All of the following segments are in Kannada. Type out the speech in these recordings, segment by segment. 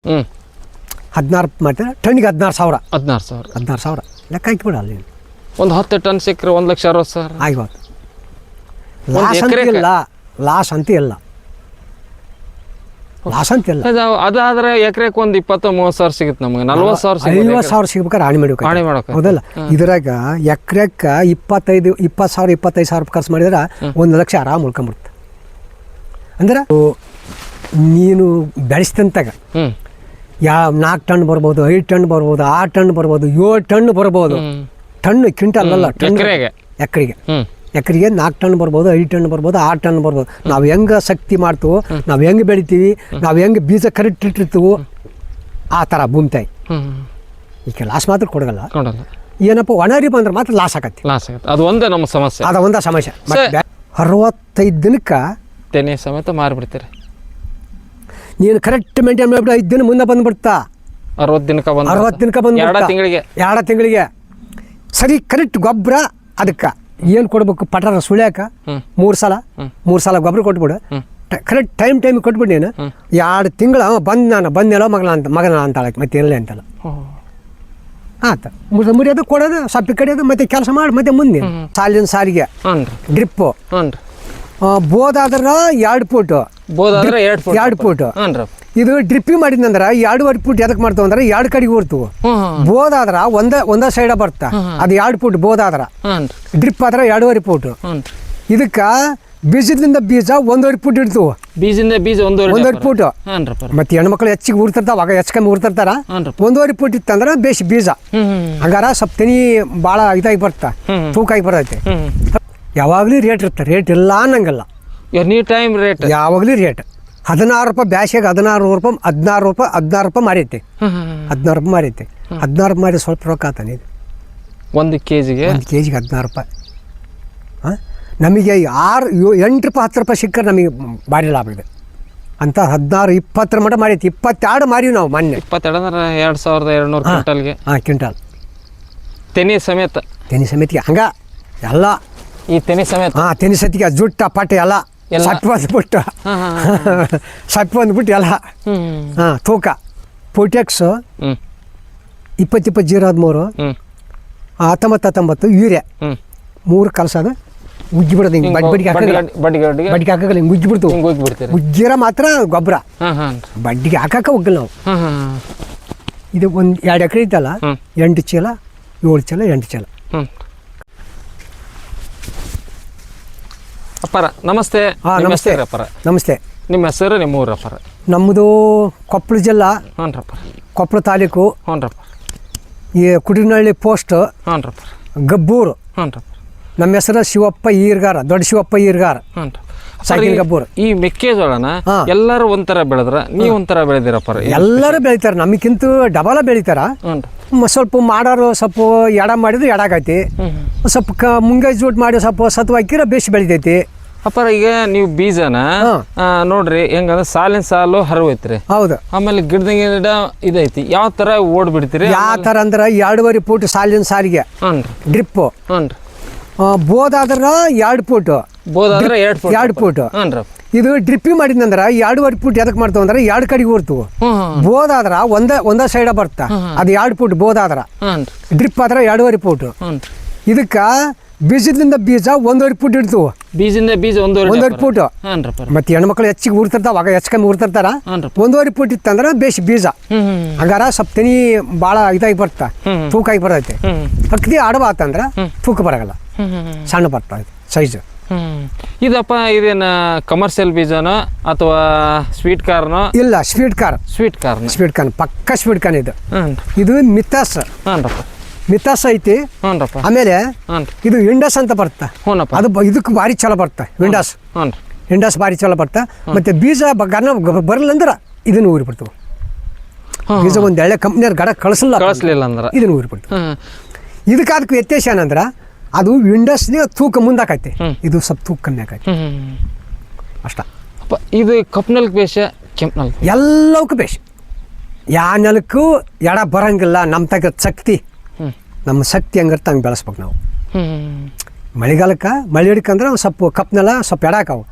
16 ಮತ್ತೆ ಟನ್ನಿಗೆ 16,000 16,000 ಲೆಕ್ಕ ಹಾಕಿಬಿಡ ಅಲ್ಲಿ ಒಂದು 10 ಟನ್ ಸಿಕ್ಕರೆ 1,60,000 ಆಗಿತ್ತು. ಲಾಸ್ ಅಂತ ಇಲ್ಲ ಅದಾದ್ರೆ ಎಕರೆಗೆ ಒಂದು 20-30,000 ಸಿಗುತ್ತೆ ನಮಗೆ 40,000 50,000 ಸಿಗ್ಬೇಕಾದ್ರೆ ಹಾನಿ ಮಾಡ್ಬೇಕು ಹೌದಲ್ಲ. ಇದ್ರಾಗ ಎಕರೆಕ್ಕೆ 20,000-25,000 ರೂಪಾಯಿ ಖರ್ಚು ಮಾಡಿದ್ರೆ 1 ಲಕ್ಷ ಆರಾಮ್ ಉಳ್ಕೊಂಬಿಡುತ್ತೆ. ಅಂದ್ರೆ ನೀನು ಬೆಳೆಸ್ತಂತಾಗ 4 ಟನ್ ಬರ್ಬೋದು, 5 ಟನ್ ಬರ್ಬೋದು, 6 ಟನ್ ಬರ್ಬೋದು, 7 ಟನ್ ಬರ್ಬೋದು. ಟನ್ ಕ್ವಿಂಟಲ್ ಅಲ್ಲ, ಎಕರೆಗೆ 4 ಟನ್ ಬರ್ಬೋದು, 5 ಟನ್ ಬರ್ಬೋದು, 6 ಟನ್ ಬರ್ಬೋದು. ನಾವು ಹೆಂಗೆ ಶಕ್ತಿ ಮಾಡ್ತೀವೋ, ನಾವು ಹೆಂಗೆ ಬೆಳಿತೀವಿ, ನಾವು ಹೆಂಗೆ ಬೀಜ ಕರೆಕ್ಟ್ ಇಟ್ಟಿರ್ತೀವೋ ಆ ಥರ ಭೂಮಿ ತಾಯಿ. ಈಗ ಲಾಸ್ ಮಾತ್ರ ಕೊಡಗಲ್ಲ. ಏನಪ್ಪ ಒಣರಿ ಬಂದ್ರೆ ಮಾತ್ರ ಲಾಸ್ ಆಗತ್ತೆ. ಅದು ಒಂದೇ ನಮ್ಮ ಸಮಸ್ಯೆ. ಅದು ಒಂದೇ ಸಮಸ್ಯೆ. 65 ದಿನಕ್ಕೆ ತೆನೆ ಸಮೇತ ಮಾರಿಬಿಡ್ತೀರಿ. ನೀನು ಕರೆಕ್ಟ್ ಮೇಂಟೈನ್ ಮಾಡಿಬಿಟ್ಟು 5 ದಿನ ಮುಂದೆ ಬಂದ್ಬಿಡ್ತಾ. 60 ದಿನಕ್ಕೆ ಬಂದು 2 ತಿಂಗಳಿಗೆ ಸರಿ ಕರೆಕ್ಟ್ ಗೊಬ್ಬರ ಅದಕ್ಕೆ ಏನು ಕೊಡ್ಬೇಕು ಪಟಾರ ಸುಳ್ಯಾಕ 3 ಸಲ ಗೊಬ್ಬರ ಕೊಟ್ಬಿಡು. ಕರೆಕ್ಟ್ ಟೈಮ್ ಕೊಟ್ಬಿಟ್ಟು ನೀನು 2 ತಿಂಗಳು ಬಂದೆಲ್ಲ ಮಗನ ಅಂತಾಳೆ ಮತ್ತೆ ಇರಲಿ ಅಂತಲ್ಲ. ಆತ ಮುರಿಯೋದು ಕೊಡೋದು ಸಪ್ಪಿ ಕಡಿಯೋದು ಮತ್ತೆ ಕೆಲಸ ಮಾಡಿ ಮತ್ತೆ ಮುಂದೆ ಸಾಲಿನ ಸಾರಿಗೆ ಡ್ರಿಪ್ಪು ಬೋದಾದ್ರೆ 2 ಫೂಟು 2 ಫೂಟು. ಇದು ಡ್ರಿಪ್ಪಿ ಮಾಡಿದ್ನಂದ್ರೆ 2.5 ಫೂಟ್ ಎದಕ್ಕೆ ಮಾಡ್ತಾವ ಅಂದ್ರೆ 2 ಕಡೆಗೆ ಊರ್ತವು. ಬೋದಾದ್ರ ಒಂದೇ ಸೈಡ ಬರ್ತಾ ಅದು 2 ಫೂಟ್ ಬೋದಾದ್ರ. ಡ್ರಿಪ್ ಆದ್ರೆ 2.5 ಫೂಟು. ಇದಕ್ಕೆ ಬೀಜದಿಂದ ಬೀಜ 1.5 ಫೂಟ್ ಇಡ್ತು. ಬೀಜದಿಂದ ಬೀಜ 1.5 ಫೂಟು. ಮತ್ತೆ ಹೆಣ್ಮಕ್ಳು ಹೆಚ್ಚಿಗೆ ಊರ್ತಿರ್ತಾವ, ಅವಾಗ ಹೆಚ್ಚು ಊರ್ತಿರ್ತಾರ. 1.5 ಫೂಟ್ ಇತ್ತಂದ್ರೆ ಬೇಸ್ ಬೀಜ ಹಂಗಾರ ಸ್ವಲ್ಪ ತೆನಿ ಭಾಳ ಇದಾಗಿ ಬರ್ತಾ ತೂಕ ಆಗಿ ಬರ್ತೈತೆ. ಯಾವಾಗಲೂ ರೇಟ್ ಇರುತ್ತೆ, ರೇಟ್ ಇಲ್ಲ ಅನ್ನಂಗಲ್ಲ. ಎನಿ ಟೈಮ್ ರೇಟ್ ಯಾವಾಗಲೂ ರೇಟ್ 16 ರೂಪಾಯಿ ಬ್ಯಾಸಿಗೆ 16 ರೂಪಾಯಿ 16 ರೂಪಾಯಿ ಮಾರೈತೆ. 16 ರೂಪಾಯಿ ಮಾರೈತೆ. 16 ಮಾರಿ ಸ್ವಲ್ಪ ರೊಕ್ಕ ಆತಾನೆ. 1 ಕೆಜಿಗೆ 16 ರೂಪಾಯಿ. ನಮಗೆ 8 ರೂಪಾಯಿ 10 ರೂಪಾಯಿ ಸಿಕ್ಕರೆ ನಮಗೆ ಭಾರಿ ಲಾಭ ಇದೆ ಅಂತ 16-20 ಮಟ ಮಾರೈತಿ. 22 ಮಾರಿವಿ ನಾವು ಮೊನ್ನೆ. 22 ಅಂದ್ರೆ 2,200 ಕ್ವಿಂಟಲ್ಗೆ. ಕ್ವಿಂಟಲ್ ತೆನಿ ಸಮೇತ ಹಂಗ ಎಲ್ಲ ಈ ತೆನಿ ಸಮೇತ. ತೆನಿ ಸತಿಗೆ ಜುಟ್ಟ ಪಟ್ಟ ಎಲ್ಲ ಸಟ್ ಬಂದ್ಬಿಟ್ಟು ಎಲ್ಲ ತೂಕ ಪೋಟೆಕ್ಸ್ 20-20-0-13 19-19 ಯೂರಿಯಾ 3 ಕಲಸೋದು ಉಜ್ಜಿ ಬಿಡೋದು. ಹಿಂಗೆ ಬಡ್ಡಿಗೆ ಹಾಕಲ್ಲ, ಹಿಂಗೆ ಉಜ್ಜಿ ಬಿಡ್ತೀವಿ. ಉಜ್ಜಿರ ಮಾತ್ರ ಗೊಬ್ಬರ ಬಡ್ಡಿಗೆ ಹಾಕಕ್ಕ ಹೋಗಲ್ಲ ನಾವು. ಇದು 2 ಎಕರೆ ಐತಲ್ಲ, 8 ಚೀಲ 7 ಚೀಲ 8 ಚೀಲ. ಅಪ್ಪಾರ ನಮಸ್ತೆ. ನಮಸ್ತೆ ಅಪ್ಪಾರ. ನಮಸ್ತೆ. ನಿಮ್ಮ ಹೆಸರು, ನಿಮ್ಮ ಊರು ಅಪ್ಪಾರ? ನಮ್ಮದು ಕೊಪ್ಪಳ ಜಿಲ್ಲಾ, ಕೊಪ್ಪಳ ತಾಲೂಕು, ಈ ಕುಡಿನಹಳ್ಳಿ ಪೋಸ್ಟ್, ಗಬ್ಬೂರು. ನಮ್ಮ ಹೆಸರು ಶಿವಪ್ಪ ಈರ್ಗಾರ, ದೊಡ್ಡ ಶಿವಪ್ಪ ಈರ್ಗಾರ, ಸಾಕಿನ ಗಬ್ಬೂರು. ಈ ಮೆಕ್ಕೆಜೋಳನ ಎಲ್ಲರೂ ಒಂಥರ ಬೆಳೆದ್ರ, ನೀವು ಒಂಥರ ಬೆಳೆದಿರಪ್ಪ? ಎಲ್ಲರೂ ಬೆಳಿತಾರೆ, ನಮಗಿಂತ ಡಬಲ ಬೆಳಿತಾರ. ಸ್ವಲ್ಪ ಮಾಡೋರು ಸ್ವಲ್ಪ ಎಡ ಮಾಡಿದ್ರೆ ಎಡಾಗೈತಿ, ಸ್ವಲ್ಪ ಮುಂಗಾಯಿ ಜೂಟ್ ಮಾಡಿ ಸ್ವಲ್ಪ ಸತ್ವ ಹಾಕಿರ ಬೇಸಿ ಬೆಳಿತೈತಿ. ಅಪ್ಪಾರ ಈಗ ನೀವು ಬೀಜನ ನೋಡ್ರಿ ಹೆಂಗಂದ್ರೆ ಸಾಲಿನ ಸಾಲು ಹರವೈತ್ರಿ. ಹೌದು. ಆಮೇಲೆ ಗಿಡ ಇದೈತಿ, ಯಾವ ತರ ಓಡ್ಬಿಡ್ತೀರಿ? ಯಾವ ತರ ಅಂದ್ರೆ 2.5 ಫೂಟ್ ಸಾಲಿನ ಸಾರಿಗೆ ಡ್ರಿಪ್ಪು. ಬೋದಾದ್ರೆ 2 ಫೂಟು. 2 ಫೂಟು. ಇದು ಡ್ರಿಪ್ಪಿ ಮಾಡಿದ್ನಂದ್ರೆ 2.5 ಫೂಟ್ ಎದಕ್ಕೆ ಮಾಡ್ತಾವ ಅಂದ್ರೆ 2 ಕಡೆಗೆ ಊರ್ತವು. ಬೋದಾದ್ರ ಒಂದೇ ಸೈಡ ಬರ್ತಾ ಅದು 2 ಫೂಟ್ ಬೋದಾದ್ರ. ಡ್ರಿಪ್ ಆದ್ರೆ 2.5 ಫೂಟು. ಇದಕ್ಕೆ ಬೀಜದಿಂದ ಬೀಜ 1.5 ಫೂಟ್ ಇಡ್ತು. ಬೀಜದಿಂದ ಬೀಜ 1.5 ಫೂಟು. ಮತ್ತೆ ಹೆಣ್ಮಕ್ಳು ಹೆಚ್ಚಿಗೆ ಊರ್ತಿರ್ತಾವ, ಅವಾಗ ಹೆಚ್ಚು ಊರ್ತಿರ್ತಾರ. 1.5 ಫೂಟ್ ಇತ್ತಂದ್ರೆ ಬೇಸ್ ಬೀಜ ಹಂಗಾರ ಸ್ವಲ್ಪ ತೆನಿ ಭಾಳ ಇದಾಗಿ ಬರ್ತಾ ತೂಕ ಆಗಿ ಬರ್ತೈತೆ. ಅಕ್ಕದಿ ಆಡಬ ಆತಂದ್ರೆ ತೂಕ ಬರಗಲ್ಲ, ಸಣ್ಣ ಬರ್ತಾ ಸೈಜು. ಇದಪ್ಪ ಇದೇನ ಕಮರ್ಷಿಯಲ್ ಬೀಜನೋ ಅಥವಾ ಸ್ವೀಟ್ ಕಾರ್ನೋ? ಇಲ್ಲ, ಸ್ವೀಟ್ ಕಾರ್ನ್ ಪಕ್ಕ ಸ್ವೀಟ್ ಕಾರ್ನ್. ಇದು ಮಿತಾಸ್ ಐತಿ. ಆಮೇಲೆ ಇದು ಇಂಡಸ್ ಅಂತ ಬರ್ತಾ, ಅದು ಇದಕ್ಕೆ ಭಾರಿ ಚಲೋ ಬರ್ತಾ. ಇಂಡಸ್ ಭಾರಿ ಚಲೋ ಬರ್ತಾ. ಮತ್ತೆ ಬೀಜ ಬರಲ್ಲ ಅಂದ್ರೆ ಇದನ್ನು ಊರಿ ಬಿಡ್ತವೆ. ಬೀಜ ಒಂದು ಎಳ್ಳೆ ಕಂಪ್ನಿಯವ್ರ ಗಡ ಕಳಿಸ್ಲಿಲ್ಲ ಅಂದ್ರೆ ಇದನ್ನು ಊರಿ ಬಿಡ್ತವೆ. ಇದಕ್ಕೆ ಅದಕ್ಕೆ ವ್ಯತ್ಯಾಸ ಏನಂದ್ರೆ ಅದು ಇಂಡಸ್ನೇ ತೂಕ ಮುಂದಾಕೈತಿ, ಇದು ಸ್ವಲ್ಪ ತೂಕ ಕಮ್ಮಿ ಆಕೈತಿ ಅಷ್ಟ. ಇದು ಕಪ್ನಲ್ಕ್ ಬೇಷ, ಕೆಂಪ್ನಲ್ಕ್ ಎಲ್ಲವಕ್ಕೂ ಬೇಷ. ಯಾವ ನೆಲಕ್ಕೂ ಎಡ ಬರಂಗಿಲ್ಲ. ನಮ್ಮ ತಗ ಶಕ್ತಿ, ನಮ್ಮ ಶಕ್ತಿ ಹಂಗಿರ್ತ ಹಂಗೆ ಬೆಳೆಸ್ಬೇಕು ನಾವು. ಮಳೆಗಾಲಕ್ಕೆ ಮಳೆ ಹಿಡ್ಕಂದ್ರೆ ಸ್ವಲ್ಪ ಕಪ್ನೆಲ್ಲ ಸ್ವಲ್ಪ ಎಡಾಕವು.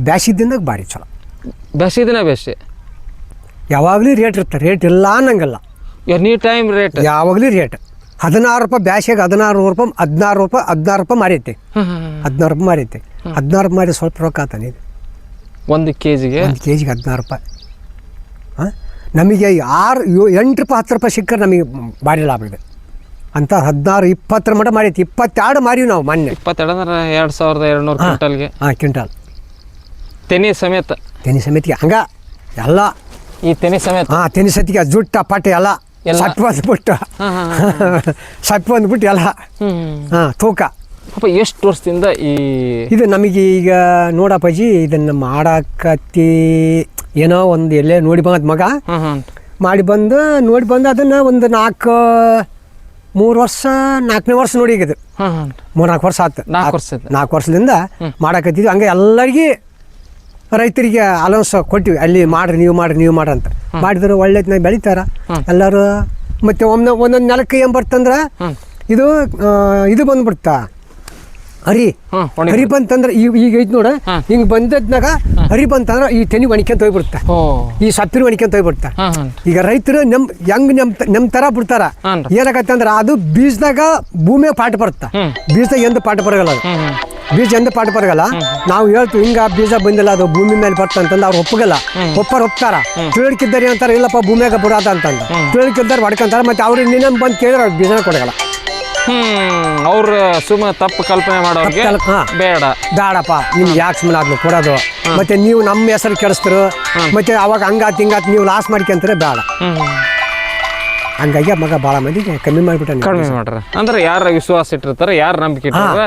ಬ್ಯಾಸಿಗೆ ದಿನದಾಗ ಭಾರಿ ಚಲೋ. ಬ್ಯಾಸಿಗೆ ದಿನ ಬೇಷ. ಯಾವಾಗಲೂ ರೇಟ್ ಇರುತ್ತೆ, ರೇಟ್ ಇಲ್ಲ ಅನ್ನಂಗಿಲ್ಲ. ಎನಿ ಟೈಮ್ ರೇಟ್ ಯಾವಾಗಲೂ ರೇಟ್. 16 ರೂಪಾಯಿ ಬ್ಯಾಸಿಗೆ 16 ರೂಪಾಯಿ, 16 ರೂಪಾಯಿ ಮಾರೈತಿ. 16 ರೂಪಾಯಿ ಮಾರೈತಿ. 16 ಮಾರಿ ಸ್ವಲ್ಪ ರೊಕ್ಕ ಆತ ನೀನು 1 ಕೆಜಿಗೆ 16 ರೂಪಾಯಿ. ನಮಗೆ 8 ರೂಪಾಯಿ 10 ರೂಪಾಯಿ ಸಿಕ್ಕರೆ ನಮಗೆ ಭಾರಿ ಲಾಭ ಇದೆ ಅಂತ. 16 20 ಮಟ ಮಾರೈತಿ. 22 ಮಾರೀವಿ ನಾವು ಮೊನ್ನೆ. 22 ಅಂದ್ರೆ 2200 ಕ್ವಿಂಟಲ್ಗೆ. ಕ್ವಿಂಟಲ್ ತೆನಿ ಸಮೇತ. ತೆನಿ ಸಮೇತಿಗೆ ಹಂಗ ಎಲ್ಲ ಈ ತೆನಿ ಸಮೇತ. ತೆನಿ ಸತಿಗೆ ಜುಟ್ಟ ಪಟ್ಟೆ ಎಲ್ಲ ಸಪ್ಪು ಬಂದ್ಬಿಟ್ಟು ಸಪ್ಪು ಬಂದ್ಬಿಟ್ಟು ಎಲ್ಲ ತೂಕ. ಅಪ್ಪ ಎಷ್ಟು ವರ್ಷದಿಂದ ಇದು ನಮಗೆ ಈಗ ನೋಡಪ್ಪಾಜಿ ಇದನ್ನು ಮಾಡಾಕತ್ತಿ ಏನೋ ಒಂದು ಎಲ್ಲೇ ನೋಡಿ ಬಂದ ಮಗ ಮಾಡಿ ಬಂದು ನೋಡಿ ಬಂದು ಅದನ್ನು ಒಂದು 3 ವರ್ಷ 4ನೇ ವರ್ಷ ನೋಡಿ ಈಗ ಇದು 3-4 ವರ್ಷ ಆಯ್ತು. 4 ವರ್ಷದಿಂದ ಮಾಡಾಕತ್ತಿದ್ವಿ. ಹಂಗೆ ಎಲ್ಲರಿಗೆ ರೈತರಿಗೆ ಅಲೌನ್ಸ್ ಕೊಟ್ಟಿವಿ, ಅಲ್ಲಿ ಮಾಡ್ರಿ ನೀವು ಮಾಡ್ರಿ ಅಂತ. ಮಾಡಿದ್ರು ಒಳ್ಳೆ ಬೆಳಿತಾರ ಎಲ್ಲರೂ. ಮತ್ತು ಒಂದೊಂದು ನೆಲಕ್ಕೆ ಏನು ಬರ್ತಂದ್ರೆ ಇದು ಬಂದ್ಬಿಡ್ತಾ ಹರಿ ಬಂತಂದ್ರೆ ಈಗ ಐತೆ ನೋಡ, ಹಿಂಗೆ ಬಂದದ್ನಾಗ ಹರಿ ಬಂತಂದ್ರೆ ಈ ತೆನಿ ಒಣಕ್ಯಂತ ಹೋಗ್ಬಿಡ್ತಾ, ಈ ಸಪ್ಪಿರು ಒಣಕ್ಯಂತ ಹೋಗ್ಬಿಡ್ತಾ. ಈಗ ರೈತರು ನಮ್ಮ ಥರ ಬಿಡ್ತಾರ. ಏನಾಗತ್ತಂದ್ರೆ ಅದು ಬೀಜದಾಗ ಭೂಮಿಯಾಗ ಪಾಠ ಬರುತ್ತಾ, ಬೀಜದಾಗ ಎಂದ ಪಾಠ ಬರಗಲ್ಲ. ಅದು ಬೀಜ ಎಂದ ಪಾಠ ಬರಗಲ್ಲ. ನಾವು ಹೇಳ್ತೀವಿ ಹಿಂಗ ಬೀಜ ಬಂದಿಲ್ಲ ಅದು ಭೂಮಿ ಮೇಲೆ ಬರ್ತಂತಂದು ಅವ್ರು ಒಪ್ಪಗಲ್ಲ. ಒಪ್ತಾರ. ತಿಳುವಳಿಕಿದ್ದಾರೆ ಅಂತಾರೆ, ಇಲ್ಲಪ್ಪ ಭೂಮಿಯಾಗ ಬರೋದ ಅಂತಂದು ತಿಳುವಳಿಕಿದ್ದಾರೆ ಹೊಡ್ಕೊಂತಾರೆ. ಮತ್ತೆ ಅವ್ರಿಗೆ ನಿನ್ನ ಬಂದು ಕೇಳಿದ್ರೆ ಅವ್ರು ಬೀಜನ ಕೊಡಗಲ್ಲ. ಅವ್ರು ಸುಮ್ಮನೆ ತಪ್ಪು ಕಲ್ಪನೆ ಮಾಡೋರಿಗೆ ಬೇಡಪ್ಪ ನಿಮ್ಗೆ ಯಾಕೆ ಸುಮ್ಮನೆ ಆದ್ಲು ಕೊಡೋದು, ಮತ್ತೆ ನೀವು ನಮ್ಮ ಹೆಸರು ಕೆಡಿಸ್ತಾರೆ, ಮತ್ತೆ ಅವಾಗ ಹಂಗಾತ್ ನೀವು ಲಾಸ್ ಮಾಡ್ಕೊಂತಾರೆ, ಬೇಡ. ಹಂಗಾಗಿ ಮಗ ಭಾಳ ಮಂದಿಗೆ ಕಮ್ಮಿ ಮಾಡ್ಬಿಟ್ರೆ ಅಂದ್ರೆ ಯಾರ ವಿಶ್ವಾಸ ಇಟ್ಟಿರ್ತಾರೆ, ಯಾರು ನಂಬಿಕೆ ಇಟ್ಟಿರ್ತಾರೆ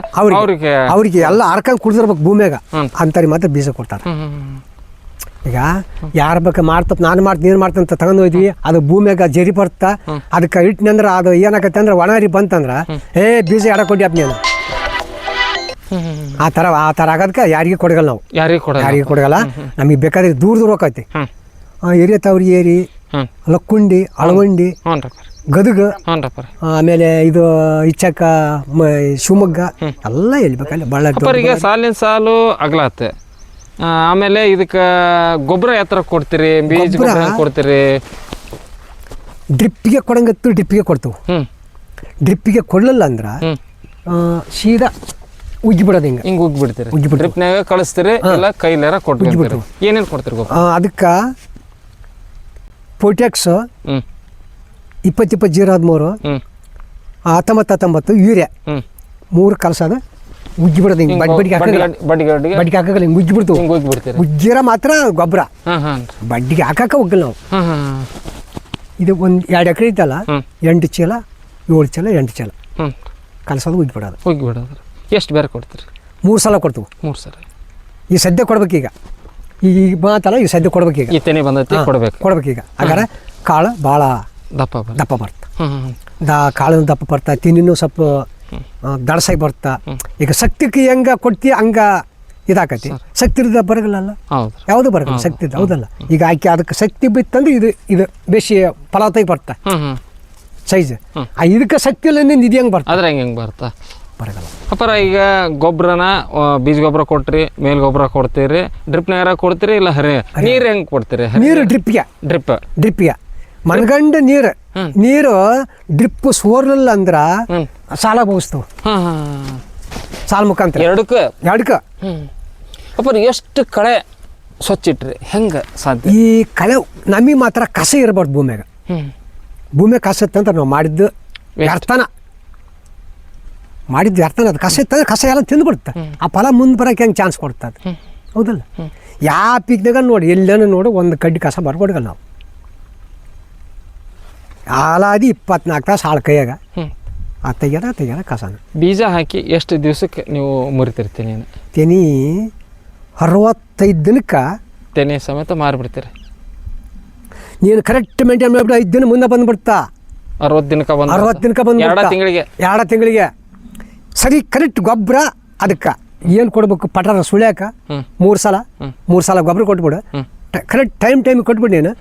ಅವ್ರಿಗೆ ಎಲ್ಲ ಹರ್ಕೊಂಡು ಕುಡಿದಿರ್ಬೇಕು ಭೂಮಿಯಾಗ ಅಂತಾರೆ ಮಾತ್ರ ಬೀಜ ಕೊಡ್ತಾರೆ. ಈಗ ಯಾರು ಬೇಕು ಮಾಡ್ತಪ್ಪ ನಾನು ಮಾಡ್ತೀನಿ ನೀನು ಮಾಡ್ತೀನಿ ಅಂತ ತಗೊಂಡು ಹೋದ್ವಿ, ಅದು ಭೂಮಿಯಾಗ ಜರಿ ಬರ್ತಾ ಅದಕ್ಕೆ ಇಟ್ಟಿನಂದ್ರೆ ಅದು ಏನಾಗತ್ತೆ ಅಂದ್ರೆ ಒಣರಿ ಬಂತಂದ್ರೆ ಬೀಜ ಎಡ ಕೊಡ್ಯಪ್ಪ ನೀನು ಆ ಥರ ಆಗೋದಕ್ಕೆ ಯಾರಿಗೆ ಕೊಡಗಲ್ಲ ನಾವು, ಯಾರಿಗೆ ಕೊಡಗಲ್ಲ. ನಮಗೆ ಬೇಕಾದ್ರೆ ದೂರ ಹೋಗೈತಿ. ಏರಿಯತ್ತವ್ರಿಗೆ ಏರಿ ಲಕ್ಕುಂಡಿ, ಅಳವಂಡಿ, ಗದಗ, ಆಮೇಲೆ ಇದು ಇಚ್ಚಕ್ಕ, ಶಿವಮೊಗ್ಗ ಎಲ್ಲ ಎಲ್ಲಿ ಬೇಕಲ್ಲ ಬಳ್ಳಾರಿ. ಸಾಲಿನ ಸಾಲು ಅಗಲತ್ತೆ. ಆಮೇಲೆ ಇದಕ್ಕೆ ಗೊಬ್ಬರ ಯಾವ ಕೊಡ್ತೀರಿ, ಬೀಜ ಗೊಬ್ಬರ ಕೊಡ್ತೀರಿ? ಡ್ರಿಪ್ಪಿಗೆ ಕೊಡಂಗತ್ತು ಡ್ರಿಪ್ಪಿಗೆ ಕೊಡ್ತೇವೆ. ಡ್ರಿಪ್ಪಿಗೆ ಕೊಡಲಿಲ್ಲ ಅಂದ್ರೆ ಸೀದಾ ಉಜ್ಜಿ ಬಿಡೋದು. ಹಿಂಗೆ ಉಗ್ಗಿ ಬಿಡ್ತೀರಿ, ಡ್ರಿಪ್ನಾಗ ಕಳಿಸ್ತೀರಿ ಇಲ್ಲ ಕೈಲಾರ ಕೊಟ್ಟು ಏನೇನು ಕೊಡ್ತೀರಿ ಗೊಬ್ಬರ? ಅದಕ್ಕೆ ಪೊಟ್ಯಾಕ್ಸ್ 20-20-0-13 19-19 ಯೂರಿಯಾ 3 ಕಲಸೋದು ಉಜ್ಜಿ ಬಿಡೋದು. ಹಿಂಗೆ ಬಡ್ಡಿಗೆ ಹಾಕಲ್ಲ, ಹಿಂಗೆ ಉಜ್ಜಿ ಬಿಡ್ತೀವಿ. ಉಜ್ಜಿರ ಮಾತ್ರ ಗೊಬ್ಬರ, ಬಡ್ಡಿಗೆ ಹಾಕಕ್ಕೆ ಹೋಗಲ್ಲ ನಾವು. ಇದು ಒಂದು 2 ಎಕರೆ ಐತಲ್ಲ, 8 ಚೀಲ 7 ಚೀಲ 8 ಚೀಲ ಕಲಸೋದು ಉಜ್ಜಿ ಬಿಡೋದು. ಎಷ್ಟು ಬೇರೆ ಕೊಡ್ತೀರಿ? 3 ಸಲ ಕೊಡ್ತೀವಿ. 3 ಸಲ ಈ ಸದ್ಯ ಕೊಡ್ಬೇಕೀಗ, ಈಗ ಮಾತಲ್ಲ ಈ ಸದ್ಯ ಕೊಡ್ಬೇಕೀಗ, ಈ ತೆನೆ ಬಂದೈತಿ ಕೊಡ್ಬೇಕೀಗ. ಹಾಗಾದ್ರೆ ಕಾಳು ಭಾಳ ದಪ್ಪ ಬರ್ತಾ, ಕಾಳು ದಪ್ಪ ಬರ್ತಾ, ತಿನ್ನಿನೂ ಸ್ವಲ್ಪ ದಡಸಾಗಿ ಬರ್ತಾ. ಈಗ ಶಕ್ತಿಗೆ ಹೆಂಗ ಕೊಡ್ತಿ ಹಂಗ ಇದಾಕತಿ. ಶಕ್ತಿ ಇರದ ಬರಗಲ್ಲ, ಯಾವುದು ಬರಗಲ್ಲ ಶಕ್ತಿ ಹೌದಲ್ಲ. ಈಗ ಆಕೆ ಅದಕ್ಕೆ ಶಕ್ತಿ ಬಿತ್ತಂದ್ರೆ ಇದು ಬೇಸಿ ಫಲವತ್ತಾಗಿ ಬರ್ತಾ ಸೈಜ್. ಇದಕ್ಕೆ ಶಕ್ತಿ ಇಲ್ಲ ನಿಧಿ ಹೆಂಗೆ ಬರ್ತಾ, ಅದ್ರ ಹೆಂಗೆ ಬರ್ತಾ ಬರಗಲ್ಲ. ಅಪ್ಪರ ಈಗ ಗೊಬ್ಬರನ ಬೀಜ ಗೊಬ್ಬರ ಕೊಟ್ರಿ, ಮೇಲ್ ಗೊಬ್ಬರ ಕೊಡ್ತೀರಿ, ಡ್ರಿಪ್ನಾಗ ಕೊಡ್ತೀರಿ ಇಲ್ಲ ನೀರು ಹೆಂಗೆ ಕೊಡ್ತೀರಿ? ನೀರು ಡ್ರಿಪ್ಪಿಗೆ ಮನಗಂಡ ನೀರು ಡ್ರಿಪ್ ಸೋರ್ಲಿಲ್ಲ ಅಂದ್ರ ಸಾಲ ಬೋಗಿಸ್ತವೆ. ಸಾಲ ಮುಖಾಂತರ ಎರಡಕ್ಕೆ ಅಪ್ಪ. ಎಷ್ಟು ಕಳೆ ಸ್ವಚ್ಛ ಇಟ್ರಿ ಹೆಂಗೆ ಸಾಧ್ಯ? ಈ ಕಳೆ ನಮಗೆ ಮಾತ್ರ ಕಸ ಇರಬಾರ್ದು ಭೂಮಿಯಾಗ. ಭೂಮಿಯಾಗ ಕಸ ಇತ್ತಂತ ನಾವು ಮಾಡಿದ್ದು ವ್ಯರ್ಥನ ಅದು ಕಸ ಇತ್ತಂದ್ರೆ ಕಸ ಎಲ್ಲ ತಿಂದ್ಬಿಡುತ್ತೆ. ಆ ಫಲ ಮುಂದೆ ಬರೋಕೆ ಹೆಂಗೆ ಚಾನ್ಸ್ ಕೊಡ್ತದೆ ಹೌದಲ್ಲ. ಯಾವ ಪಿಕ್ನಾಗ ನೋಡಿ ಎಲ್ಲೇನೋ ನೋಡಿ ಒಂದು ಕಡ್ಡಿ ಕಸ ಬರ್ಕೊಡ್ಗಲ್ಲ ನಾವು. ಹಾಲಾದಿ 24 ತಾಸು ಹಾಳು ಕೈಯಾಗ ತೆಗ್ಯಾರ ಕಸನ. ಬೀಜ ಹಾಕಿ ಎಷ್ಟು ದಿವ್ಸಕ್ಕೆ ನೀವು ಮುರಿತಿರ್ತೀನಿ? ತೆನಿ 65 ದಿನಕ್ಕೆ ತೆನೆ ಸಮೇತ ಮಾರಿಬಿಡ್ತೀರಿ. ನೀನು ಕರೆಕ್ಟ್ ಮೇಂಟೈನ್ ಮಾಡಿಬಿಟ್ಟು 5 ದಿನ ಮುಂದೆ ಬಂದ್ಬಿಡ್ತಾ. 60 ದಿನಕ್ಕೆ ಬಂದು 2 ತಿಂಗಳಿಗೆ ಸರಿ ಕರೆಕ್ಟ್ ಗೊಬ್ಬರ. ಅದಕ್ಕೆ ಏನು ಕೊಡ್ಬೇಕು? ಪಟಾರ ಸುಳ್ಯಾಕ 3 ಸಲ ಗೊಬ್ಬರ ಕೊಟ್ಬಿಡು. ಕರೆಕ್ಟ್ ಟೈಮ್ ಕೊಟ್ಬಿಟ್ಟು ನೀನು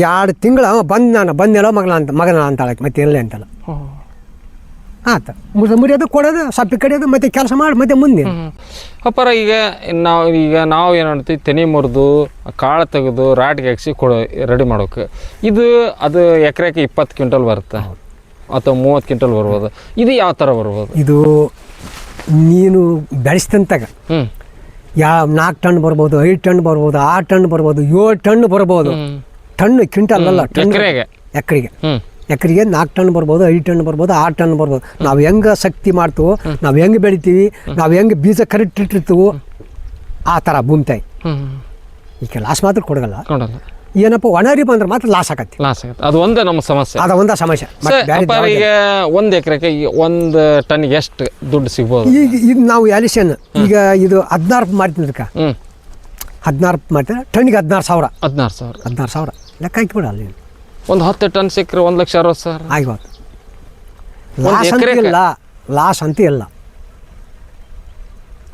2 ತಿಂಗಳು ಬಂದೆಲ್ಲೋ ಮಗನ ಅಂತಾಳೆ, ಮತ್ತೆ ಏನಿಲ್ಲ ಅಂತಲ್ಲ. ಆತ ಮುರಿಯೋದು ಕೊಡೋದು ಸಪ್ಪಿ ಕಡಿಯೋದು ಮತ್ತೆ ಕೆಲಸ ಮಾಡಿ ಮತ್ತೆ ಮುಂದೆ ಅಪ್ಪರ ಈಗ ನಾವು ಏನು ಮಾಡ್ತೀವಿ ತೆನೆ ಮುರಿದು ಕಾಳು ತೆಗೆದು ರಾಟಿಗೆ ಹಾಕ್ಸಿ ರೆಡಿ ಮಾಡೋಕೆ ಅದು ಎಕರೆಗೆ 20 ಕ್ವಿಂಟಲ್ ಬರುತ್ತೆ ಅಥವಾ 30 ಕ್ವಿಂಟಲ್ ಬರ್ಬೋದು. ಇದು ಯಾವ ಥರ ಬರ್ಬೋದು? ಇದು ನೀನು ಬೆಳೆಸ್ತಂತಾಗ 4 ಟನ್ ಬರ್ಬೋದು, 5 ಟನ್ ಬರ್ಬೋದು, 6 ಟನ್ ಬರ್ಬೋದು, 7 ಟನ್ ಬರ್ಬೋದು. ಟನ್ ಕ್ವಿಂಟಲ್ ಅಲ್ಲ, ಎಕರೆಗೆ 4 ಟನ್ ಬರ್ಬೋದು, 5 ಟನ್ ಬರ್ಬೋದು, 6 ಟನ್ ಬರ್ಬೋದು. ನಾವು ಹೆಂಗೆ ಶಕ್ತಿ ಮಾಡ್ತೀವೋ, ನಾವು ಹೆಂಗೆ ಬೆಳಿತೀವಿ, ನಾವು ಹೆಂಗೆ ಬೀಜ ಕರೆಕ್ಟ್ ಇಟ್ಟಿರ್ತೀವೋ ಆ ಥರ ಭೂಮಿ ತಾಯಿ. ಈಗ ಲಾಸ್ ಮಾತ್ರ ಕೊಡಗಲ್ಲ. ಏನಪ್ಪ ಒಣರಿ ಬಂದ್ರೆ ಮಾತ್ರ ಲಾಸ್ ಆಗತ್ತೆ. ಅದು ಒಂದೇ ನಮ್ಮ ಸಮಸ್ಯೆ. ಅದು ಒಂದೇ ಸಮಸ್ಯೆ. ಈಗ 1 ಎಕರೆಗೆ 1 ಟನ್ಗೆ ಎಷ್ಟು ದುಡ್ಡು ಸಿಗ್ಬೋದು? ಈಗ ನಾವು ಎಲಿಷನ್ ಈಗ ಇದು 16 ಮಾಡ್ತೀನಿ 16 ಮಾಡ್ತಾರೆ, ಟನ್ಗೆ 16,000. 16,000 ಲೆಕ್ಕ ಹಾಕಿಬಿಡ. ಅಲ್ಲಿ ಒಂದು 10 ಟನ್ ಸಿಕ್ಕರೆ 1,60,000 ಆಗಿತ್ತು. ಲಾಸ್ ಅಂತಿಲ್ಲ, ಲಾಸ್ ಅಂತ ಇಲ್ಲ,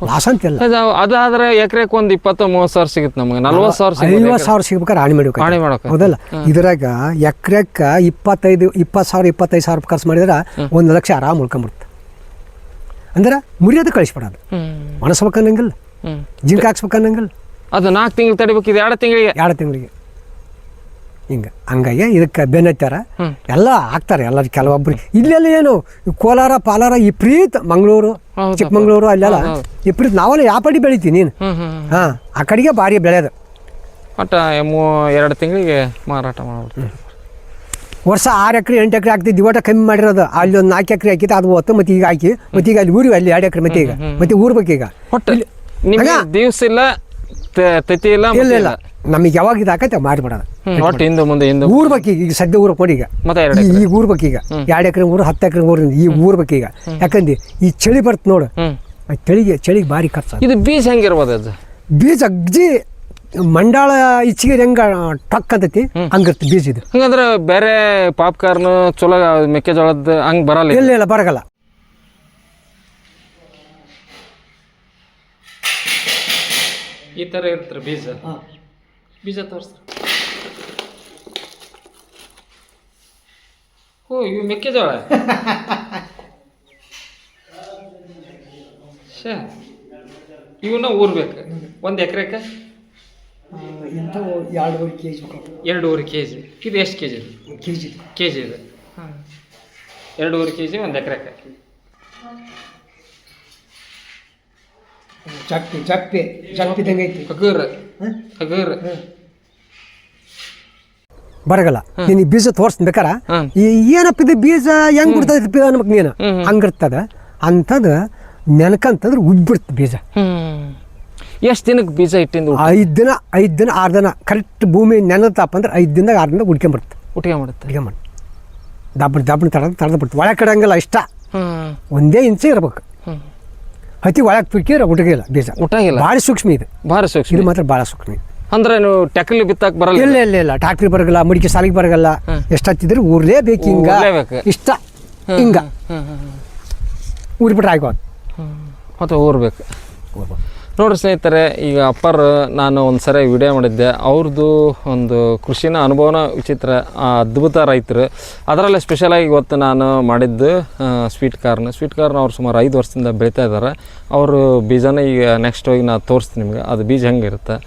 ಲಾಸ್ ಅಂತಿಲ್ಲ. ಅದಾದ್ರೆ ಎಕರೆಗೆ ಒಂದು 20-30 ಸಾವಿರ ಸಿಗುತ್ತೆ ನಮಗೆ. 40,000 50,000 ಸಿಗ್ಬೇಕಾದ್ರೆ ಹಾನಿ ಮಾಡ್ಬೇಕು ಹೌದಲ್ಲ. ಇದ್ರಾಗ ಎಕರೆಕ್ಕೆ 25,000 ಖರ್ಚು ಮಾಡಿದ್ರೆ 1 ಲಕ್ಷ ಆರಾಮ್ ಉಳ್ಕೊಂಬಿಡುತ್ತೆ. ಅಂದ್ರೆ ಮುರಿಯೋದು ಕಳಿಸ್ಬಿಡೋದು, ಒಣಸ್ಬೇಕನ್ನಂಗಿಲ್ಲ, ಜಿಂಕ್ ಹಾಕ್ಸ್ಬೇಕನ್ನಂಗಿಲ್ಲ. ಅದು 4 ತಿಂಗಳು ತಡಿಬೇಕು, ಇದು 2 ತಿಂಗಳಿಗೆ ಹಂಗಾಗಿ ಇದಕ್ಕೆ ಬೆನ್ನತ್ತಾರ ಎಲ್ಲ ಹಾಕ್ತಾರೆ ಎಲ್ಲರೂ. ಕೆಲವೊಬ್ರು ಇಲ್ಲೆಲ್ಲ ಏನು ಕೋಲಾರ ಪಾಲಾರ ವಿಪರೀತ, ಮಂಗಳೂರು ಚಿಕ್ಕಮಂಗ್ಳೂರು ಅಲ್ಲೆಲ್ಲ ವಿಪರೀತ. ನಾವೆಲ್ಲ ಯಾಪಡಿ ಬೆಳಿತೀವಿ ನೀನು. ಆ ಕಡೆಗೆ ಭಾರಿ ಬೆಳೆಯೋದು. ಒಟ್ಟು 2 ತಿಂಗಳಿಗೆ ಮಾರಾಟ ಮಾಡ್ಬಿಡ್ತೀವಿ. ವರ್ಷ 6 ಎಕರೆ 8 ಎಕರೆ ಹಾಕ್ತಿದ್ವಿ, ಒಟ್ಟು ಕಮ್ಮಿ ಮಾಡಿರೋದು. ಅಲ್ಲಿ ಒಂದು 4 ಎಕರೆ ಹಾಕಿತ್ತು, ಅದು ಹೊತ್ತು ಮತ್ತೆ ಈಗ ಹಾಕಿ ಮತ್ತೆ ಈಗ ಅಲ್ಲಿ ಊರಿವಿ, ಅಲ್ಲಿ 2 ಎಕರೆ ಮತ್ತೆ ಊರ್ಬೇಕೀಗ. ಒಟ್ಟು ನಿಮಗೆ ದಿವಸ ಇಲ್ಲ, ತತಿ ಇಲ್ಲ, ಇಲ್ಲ ನಮಗೆ ಯಾವಾಗ ಇದು ಹಾಕತ್ತೆ ಮಾಡಿಬಿಡೋದು. ಒಟ್ಟು ಹಿಂದೆ ಮುಂದೆ ಊರ್ಬೇಕೀಗ. ಈಗ ಸದ್ಯ ಊರಕ್ಕೆ ನೋಡಿ, ಈಗ ಈಗ ಊರ್ಬೇಕೀಗ 2 ಎಕರೆ ಊರು 10 ಎಕರೆ ಊರು ಈಗ ಊರ್ಬೇಕೀಗ. ಯಾಕಂದ್ರೆ ಈ ಚಳಿ ಬರ್ತ ನೋಡು, ಚಳಿಗೆ ಭಾರಿ ಖರ್ಚು. ಇದು ಬೀಜ ಹೆಂಗಿರ್ಬೋದು? ಅದು ಬೀಜ ಅಗ್ಜಿ ಮಂಡಾಳ ಇಚ್ಚಿಗೆ ಹೆಂಗ ಟಕ್ ಅಂತೈತಿ ಹಂಗಿರ್ತಿ ಬೀಜ. ಇದು ಹಂಗಂದ್ರೆ ಬೇರೆ ಪಾಪ್ಕಾರ್ನ್ ಚಲೋ ಮೆಕ್ಕೆಜೋಳದ ಹಂಗೆ ಬರಲ್ಲ? ಇಲ್ಲ ಬರಗಲ್ಲ. ಈ ಥರ ಇರ್ತಾರೆ ಬೀಜ ತೋರಿಸ್ತಾರೆ. ಓ, ಇವು ಮೆಕ್ಕೆಜೋಳ. ಇವನ್ನ ಊರ್ಬೇಕು 1 ಎಕರೆಗೆ 2.5 kg. ಇದು ಎಷ್ಟು ಕೆ ಜಿ ಇದು? 2.5 kg 1 ಎಕರೆಗೆ. ಬರಗಲ್ಲ. ನೀನು ಬೀಜ ತೋರಿಸ್ಬೇಕಾರ ಏನಪ್ಪ ಇದು ಬೀಜ ಹೆಂಗ್ ಬಿಡ್ತದ ಅನ್ಬೇಕು ನೀನು. ಹಂಗಿರ್ತದ ಅಂಥದ್ದು ನೆನಕಂತಂದ್ರೆ ಉಬ್ಬಿಡ್ತು ಬೀಜ. ಎಷ್ಟು ದಿನಕ್ಕೆ ಬೀಜ ಇಟ್ಟಿಂದ? 5 ದಿನ 6 ದಿನ ಕರೆಕ್ಟ್ ಭೂಮಿ ನೆನತಪ್ಪ ಅಂದ್ರೆ 5 ದಿನದಾಗ 6 ದಿನದಾಗ ಉಟ್ಕೊಂಡ್ಬಿಡುತ್ತೆ. ದಬ್ಬಣ ತಡೆದು ಬಿಡ್ತು. ಒಳಗೆ ಕಡಂಗಿಲ್ಲ, ಇಷ್ಟ 1 ಇಂಚ್ ಇರ್ಬೇಕು. ಅತಿ ಒಳಗೆ ತುಕ್ಕಿದ್ರೆ ಉಟಗಿಲ್ಲ ಬೀಜ, ಭಾಳ ಸೂಕ್ಷ್ಮ ಇದು. ಇದು ಮಾತ್ರ ಭಾಳ ಸೂಕ್ಷ್ಮ. ಅಂದ್ರೆ ನೀವು ಟ್ಯಾಕ್ಟ್ರಿ ಬಿತ್ತಾಕ ಬರಲ್ಲ? ಇಲ್ಲ ಟ್ಯಾಕ್ಟ್ರಿ ಬರಗಲ್ಲ, ಮುಡಿಕೆ ಸಾಲಿಗೆ ಬರಗಲ್ಲ. ಎಷ್ಟತ್ತಿದ್ರೆ ಊರ್ಲೇಬೇಕು. ಹಿಂಗ ಇಷ್ಟ ಹಿಂಗ ಊರ್ಬಿಟ್ರೆ ಆಗೋದು. ಮತ್ತೆ ಊರ್ಬೇಕು. ನೋಡ್ರಿ ಸ್ನೇಹಿತರೆ, ಈಗ ಅಪ್ಪರ್ ನಾನು ಒಂದು ಸರಿ ವಿಡಿಯೋ ಮಾಡಿದ್ದೆ. ಅವ್ರದ್ದು ಒಂದು ಕೃಷಿನ ಅನುಭವನ ವಿಚಿತ್ರ, ಅದ್ಭುತ ರೈತರು. ಅದರಲ್ಲೇ ಸ್ಪೆಷಲಾಗಿ ಇವತ್ತು ನಾನು ಮಾಡಿದ್ದು ಸ್ವೀಟ್ ಕಾರ್ನ್ ಅವ್ರು ಸುಮಾರು 5 ವರ್ಷದಿಂದ ಬೆಳೀತಾ ಇದ್ದಾರೆ. ಅವರು ಬೀಜನ ಈಗ ನೆಕ್ಸ್ಟ್ ಹೋಗಿ ನಾನು ತೋರಿಸ್ತೀನಿ ನಿಮ್ಗೆ, ಅದು ಬೀಜ ಹೆಂಗಿರುತ್ತೆ.